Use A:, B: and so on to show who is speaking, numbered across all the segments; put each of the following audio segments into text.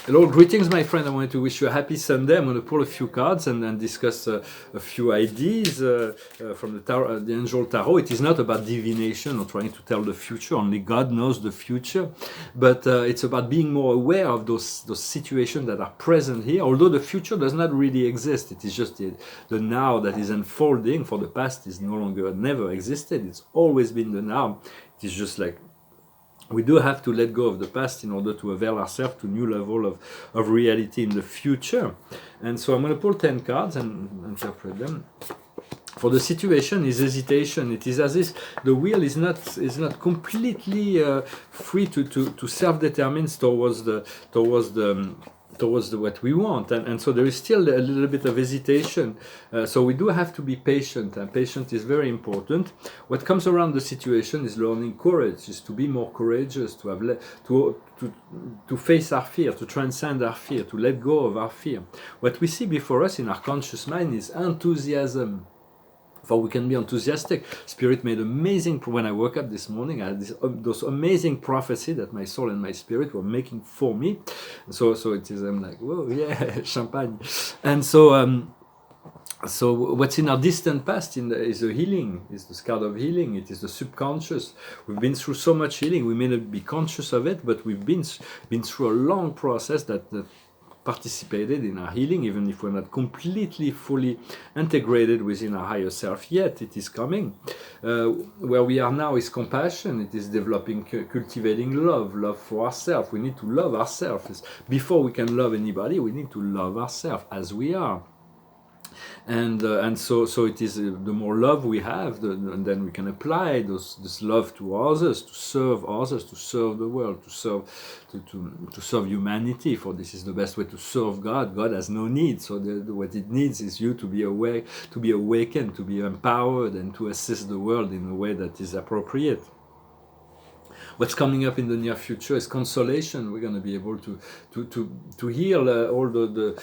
A: Hello, greetings, my friend. I wanted to wish you a happy Sunday. I'm going to pull a few cards and discuss a few ideas from the tarot, the Angel Tarot. It is not about divination or trying to tell the future. Only God knows the future. But it's about being more aware of those situations that are present here. Although the future does not really exist, it is just the now that is unfolding. For the past is no longer, never existed. It's always been the now. It is just like we do have to let go of the past in order to avail ourselves to a new level of reality in the future. And so I'm going to pull 10 cards and interpret them. For the situation is hesitation. It is as if the will is not completely free to self-determine towards what we want, and so there is still a little bit of hesitation. So we do have to be patient, and patience is very important. What comes around the situation is learning courage, is to be more courageous, to have to face our fear, to transcend our fear, to let go of our fear. What we see before us in our conscious mind is enthusiasm. For we can be enthusiastic. Spirit made amazing. When I woke up this morning, I had those amazing prophecy that my soul and my spirit were making for me. So it is. I'm like, whoa, yeah, champagne. And so what's in our distant past is the healing. Is the card of healing. It is the subconscious. We've been through so much healing. We may not be conscious of it, but we've been through a long process that participated in our healing, even if we're not completely fully integrated within our higher self yet. It is coming. Where we are now is compassion. It is developing, cultivating love for ourselves. We need to love ourselves. Before we can love anybody, we need to love ourselves as we are. And so it is the more love we have, and then we can apply this love to others, to serve the world, to serve humanity. For this is the best way to serve God. God has no need, so what it needs is you to be awake, to be awakened, to be empowered, and to assist the world in a way that is appropriate. What's coming up in the near future is consolation. We're going to be able to heal all to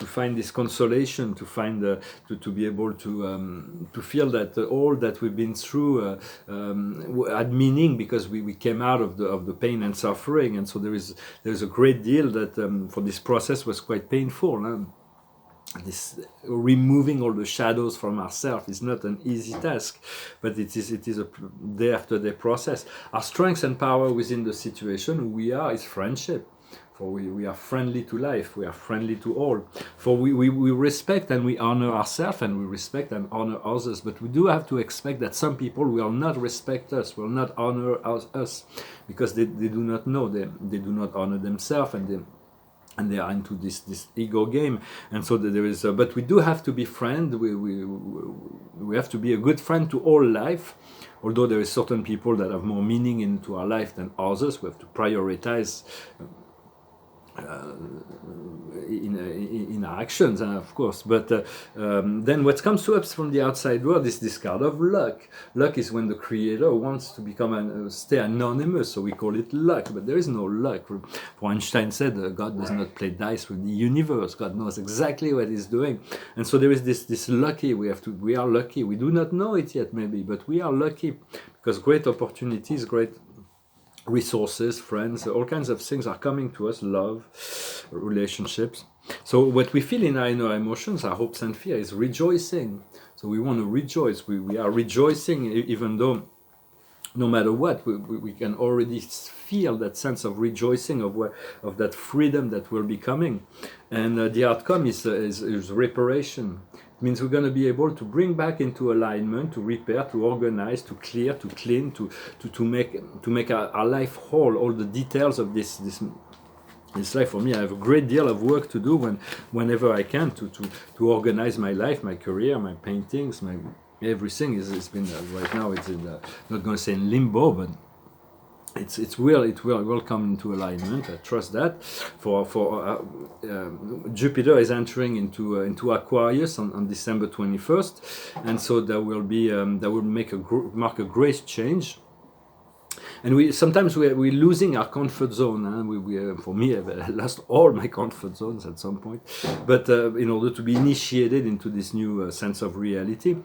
A: find this consolation, to find to be able to feel that all that we've been through had meaning, because we came out of the pain and suffering. And so there's a great deal that for this process was quite painful. This removing all the shadows from ourselves is not an easy task, but it is a day after day process. Our strength and power within the situation we are is friendship. For we are friendly to life, we are friendly to all. For we respect and we honor ourselves, and we respect and honor others. But we do have to expect that some people will not respect us, will not honor us, because they do not know, they do not honor themselves, and they are into this ego game. And so there is but we do have to be friend. We have to be a good friend to all life, although there is certain people that have more meaning into our life than others. We have to prioritize in our actions, of course. But then what comes to us from the outside world is this card of luck. Luck is when the creator wants to become stay anonymous, so we call it luck. But there is no luck. For Einstein said God does not play dice with the universe. God knows exactly what he's doing. And so there is this lucky. We are lucky. We do not know it yet, maybe, but we are lucky, because great opportunities, great resources, friends, all kinds of things are coming to us, love, relationships. So what we feel in our inner emotions, our hopes and fear, is rejoicing. So we want to rejoice. We are rejoicing, even though no matter what, we can already feel that sense of rejoicing, of that freedom that will be coming. And the outcome is reparation. It means we're going to be able to bring back into alignment, to repair, to organize, to clear, to clean, to make our life whole. All the details of this life. For me, I have a great deal of work to do whenever I can to organize my life, my career, my paintings, my everything. It's been right now. It's not going to say in limbo, but it will come into alignment. I trust that. For Jupiter is entering into Aquarius on December 21st, and so that will mark a great change. And sometimes we're losing our comfort zone. For me, I've lost all my comfort zones at some point. But in order to be initiated into this new sense of reality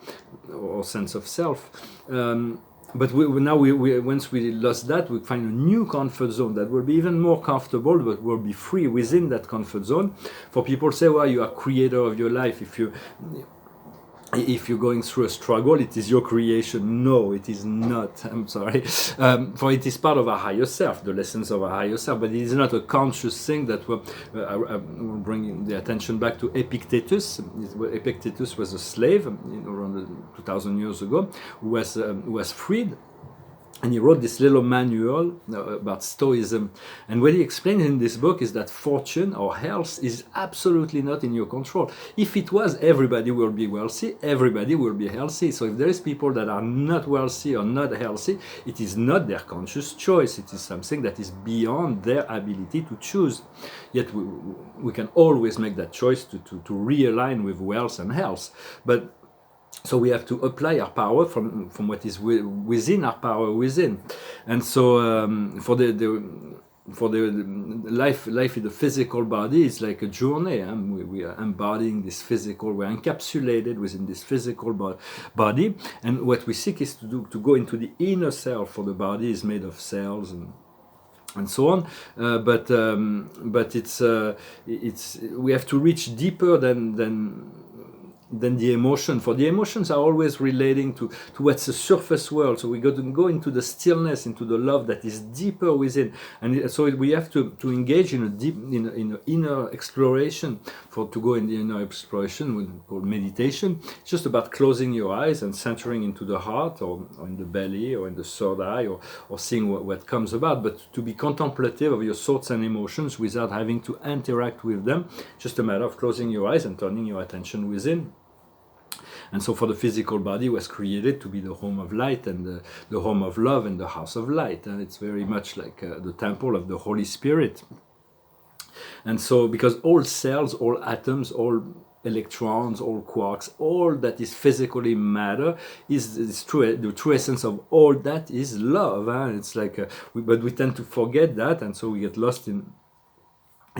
A: or sense of self. but now once we lost that, we find a new comfort zone that will be even more comfortable, but will be free within that comfort zone. For people say, well, you are creator of your life. If you're going through a struggle, it is your creation. No, it is not. I'm sorry. For it is part of our higher self, the lessons of our higher self, but it is not a conscious thing that will bring the attention back to Epictetus. Epictetus was a slave around 2,000 years ago who was freed. And he wrote this little manual about Stoicism. And what he explained in this book is that fortune or health is absolutely not in your control. If it was, everybody will be wealthy, everybody will be healthy. So if there is people that are not wealthy or not healthy, it is not their conscious choice. It is something that is beyond their ability to choose. Yet we can always make that choice to realign with wealth and health. But so we have to apply our power from what is within our power within, and so for the life in the physical body is like a journey. We are embodying this physical. We're encapsulated within this physical body, and what we seek is to go into the inner self. For the body is made of cells and so on, but it's we have to reach deeper than the emotion. For the emotions are always relating to what's the surface world. So we got to go into the stillness, into the love that is deeper within. And so we have to engage in an inner exploration. To go in the inner exploration, we call meditation. It's just about closing your eyes and centering into the heart, or in the belly, or in the third eye, or seeing what comes about. But to be contemplative of your thoughts and emotions without having to interact with them. Just a matter of closing your eyes and turning your attention within. And so for the physical body was created to be the home of light and the home of love and the house of light. And it's very much like the temple of the Holy Spirit. And so because all cells, all atoms, all electrons, all quarks, all that is physically matter is true. The true essence of all that is love. It's like, but we tend to forget that, and so we get lost in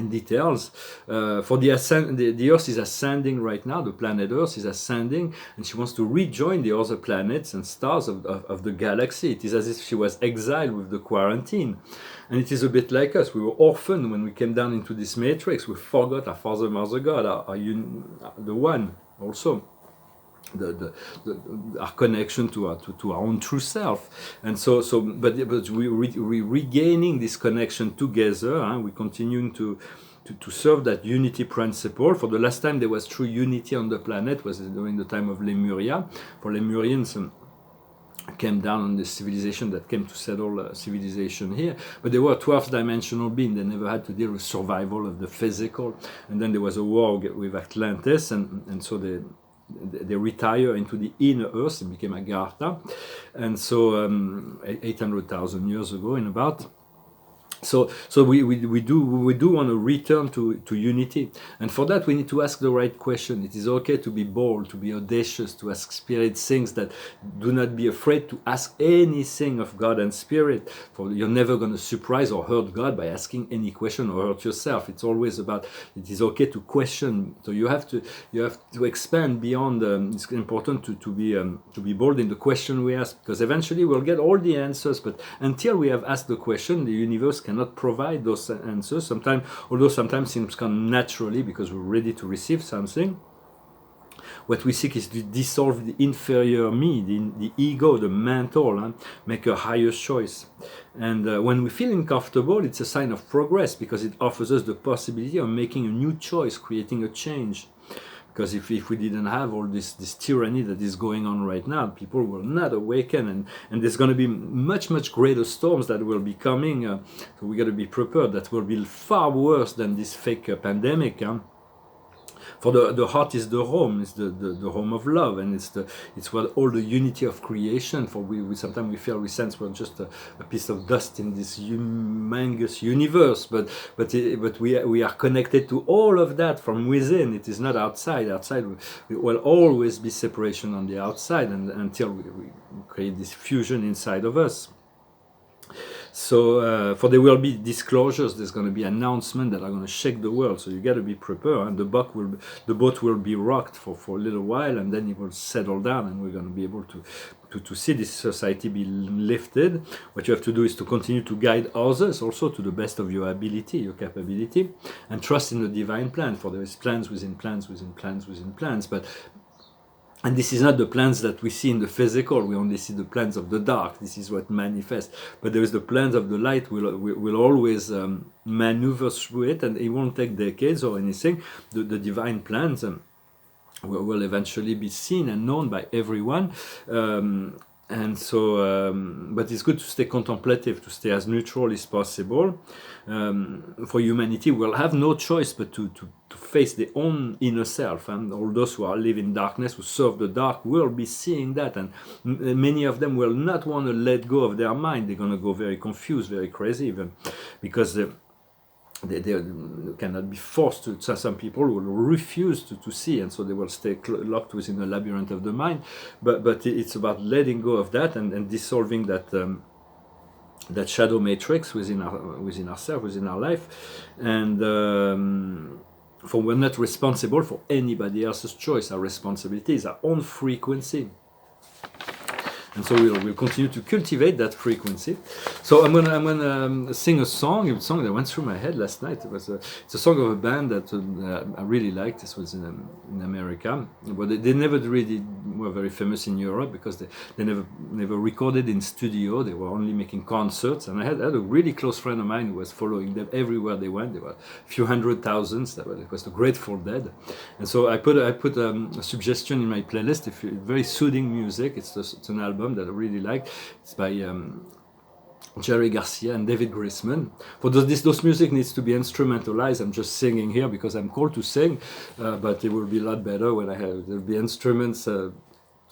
A: details. For the Earth is ascending right now. The planet Earth is ascending, and she wants to rejoin the other planets and stars of the galaxy. It is as if she was exiled with the quarantine, and it is a bit like us. We were orphaned when we came down into this matrix. We forgot our Father, Mother, God, the One also. Our connection to our own true self, and but we regaining this connection together. We continuing to serve that unity principle. For the last time there was true unity on the planet was during the time of Lemuria. For Lemurians came down on the civilization that came to settle civilization here, but they were 12th dimensional beings. They never had to deal with survival of the physical, and then there was a war with Atlantis, and so they retire into the inner earth and became Agartha, and so 800,000 years ago in about. So we do want to return to unity, and for that we need to ask the right question. It is okay to be bold, to be audacious, to ask Spirit things. That do not be afraid to ask anything of God and Spirit. For you're never going to surprise or hurt God by asking any question or hurt yourself. It's always about, it is okay to question. So you have to expand beyond. It's important to be bold in the question we ask, because eventually we'll get all the answers. But until we have asked the question, the universe cannot provide those answers. Sometimes things come naturally because we're ready to receive something. What we seek is to dissolve the inferior me, the ego, the mental, make a higher choice. And when we feel uncomfortable, it's a sign of progress, because it offers us the possibility of making a new choice, creating a change. Because if we didn't have all this tyranny that is going on right now, people will not awaken, and there's going to be much greater storms that will be coming. So we got to be prepared. That will be far worse than this fake pandemic. For the heart is the home, it's the home of love, and it's what all the unity of creation. For we sometimes we feel, we sense we're just a piece of dust in this humongous universe, but we are connected to all of that from within. It is not outside. Outside we will always be separation on the outside, and until we create this fusion inside of us. So for there will be disclosures, there's going to be announcements that are going to shake the world. So you got to be prepared, and the boat will be rocked for a little while, and then it will settle down, and we're going to be able to to see this society be lifted, what you have to do is to continue to guide others also to the best of your ability, your capability, and trust in the divine plan, for there is plans within plans within plans within plans. And this is not the plans that we see in the physical. We only see the plans of the dark. This is what manifests. But there is the plans of the light. Will always maneuver through it, and it won't take decades or anything. The divine plans will eventually be seen and known by everyone. And so, but it's good to stay contemplative, to stay as neutral as possible. For humanity, we'll have no choice but to face their own inner self, and all those who are live in darkness, who serve the dark, will be seeing that, and many of them will not want to let go of their mind. They're going to go very confused, very crazy even, because they cannot be forced to. Some people will refuse to see, and so they will stay locked within the labyrinth of the mind. But it's about letting go of that and dissolving that shadow matrix within ourselves, within our life, and for we're not responsible for anybody else's choice. Our responsibility is our own frequency. And so we'll continue to cultivate that frequency. So I'm gonna sing a song that went through my head last night. It's a song of a band that I really liked. This was in America, but they never really were very famous in Europe because they never recorded in studio. They were only making concerts. And I had a really close friend of mine who was following them everywhere they went. There were a few 100,000. It was the Grateful Dead. And so I put a suggestion in my playlist. Very soothing music. It's an album that I really like. It's by Jerry Garcia and David Grisman. For those music needs to be instrumentalized. I'm just singing here because I'm called to sing, but it will be a lot better when there'll be instruments to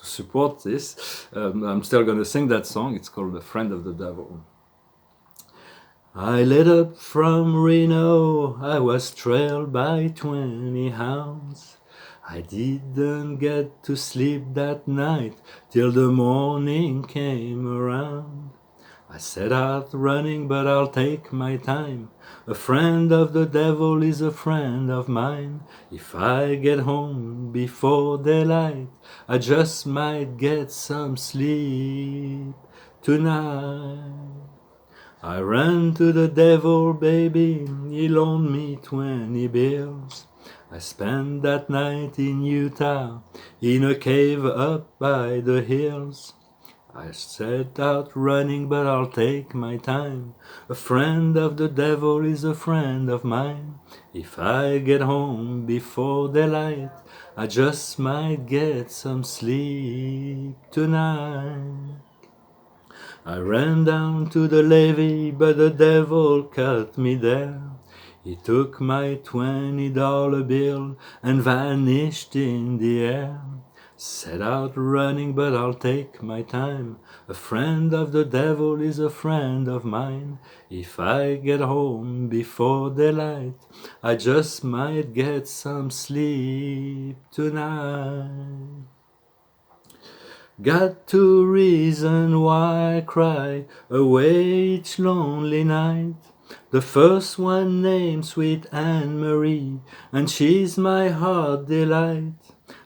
A: support this. I'm still going to sing that song. It's called "The Friend of the Devil." I lit up from Reno. I was trailed by 20 hounds. I didn't get to sleep that night till the morning came around. I set out running, but I'll take my time. A friend of the devil is a friend of mine. If I get home before daylight, I just might get some sleep tonight. I ran to the devil, baby, he loaned me 20 bills. I spent that night in Utah, in a cave up by the hills. I set out running, but I'll take my time. A friend of the devil is a friend of mine. If I get home before daylight, I just might get some sleep tonight. I ran down to the levee, but the devil caught me there. He took my $20 bill and vanished in the air. Set out running, but I'll take my time. A friend of the devil is a friend of mine. If I get home before daylight, I just might get some sleep tonight. Got to reason why I cry away each lonely night. The first one named Sweet Anne-Marie, and she's my heart delight.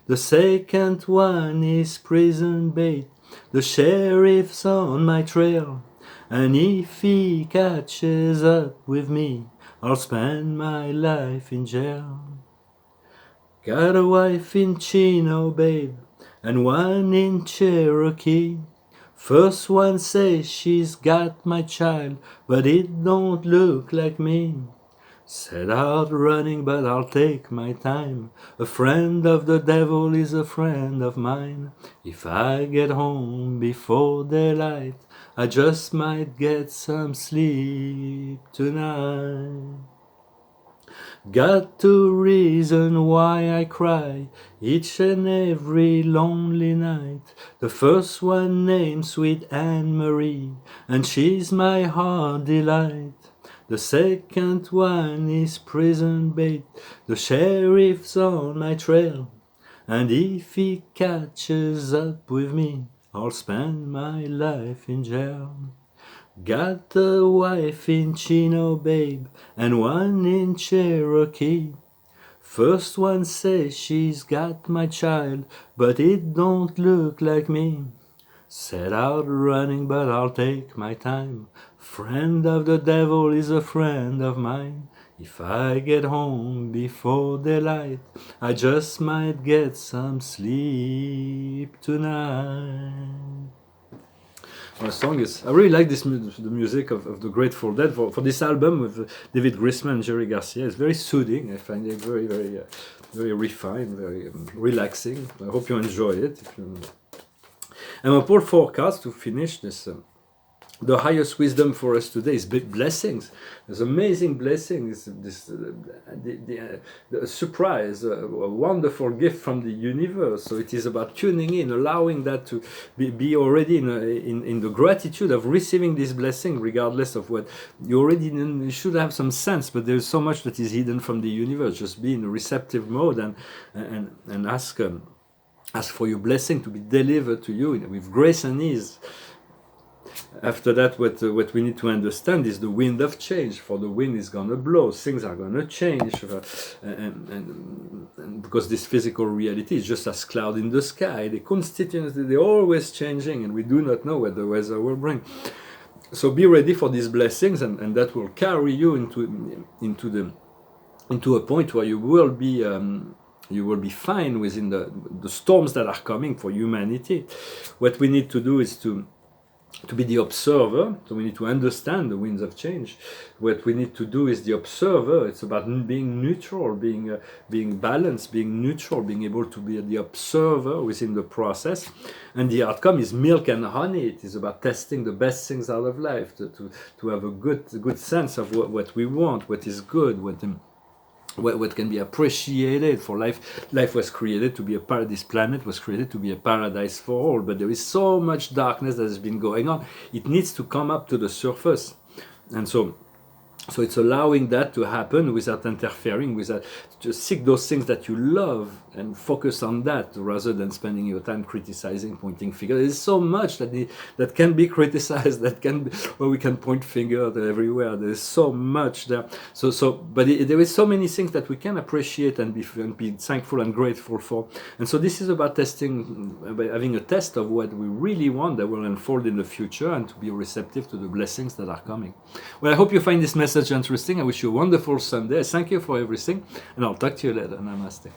A: The second one is prison bait. The sheriff's on my trail, and if he catches up with me, I'll spend my life in jail. Got a wife in Chino, babe, and one in Cherokee. First one says she's got my child, but it don't look like me. Set out running, but I'll take my time. A friend of the devil is a friend of mine. If I get home before daylight, I just might get some sleep tonight. Got to reason why I cry each and every lonely night. The first one named Sweet Anne-Marie, and she's my heart delight. The second one is prison bait. The sheriff's on my trail, and if he catches up with me, I'll spend my life in jail. Got a wife in Chino, babe, and one in Cherokee. First one says she's got my child, but it don't look like me. Set out running, but I'll take my time. Friend of the devil is a friend of mine. If I get home before daylight, I just might get some sleep tonight. My song is, I really like this the music of the Grateful Dead for this album with David Grisman and Jerry Garcia. It's very soothing. I find it very, very, very refined, very relaxing. I hope you enjoy it. And my Paul forecast to finish this. The highest wisdom for us today is big blessings. There's amazing blessings, the surprise, a wonderful gift from the universe. So it is about tuning in, allowing that to be already in the gratitude of receiving this blessing, regardless of what you already you should have some sense. But there's so much that is hidden from the universe. Just be in a receptive mode and ask for your blessing to be delivered to you with grace and ease. After that, what we need to understand is the wind of change. For the wind is going to blow, things are going to change, and because this physical reality is just as cloud in the sky. The constituents, they're always changing, and we do not know what the weather will bring. So be ready for these blessings, and that will carry you into a point where you will be fine within the storms that are coming for humanity. What we need to do is to be the observer. So we need to understand the winds of change. What we need to do is the observer. It's about being neutral, being balanced, being neutral, being able to be the observer within the process. And the outcome is milk and honey. It is about testing the best things out of life, to have a good sense of what we want, what is good, what can be appreciated. For life was created to be this planet was created to be a paradise for all, but there is so much darkness that has been going on. It needs to come up to the surface, and so it's allowing that to happen without interfering, without just seek those things that you love and focus on that rather than spending your time criticizing, pointing fingers. There's so much that can be criticized, where we can point fingers everywhere. There's so much there. But there is so many things that we can appreciate and be thankful and grateful for. And so this is about testing, by having a test of what we really want that will unfold in the future, and to be receptive to the blessings that are coming. Well, I hope you find this message interesting. I wish you a wonderful Sunday. Thank you for everything, and I'll talk to you later. Namaste.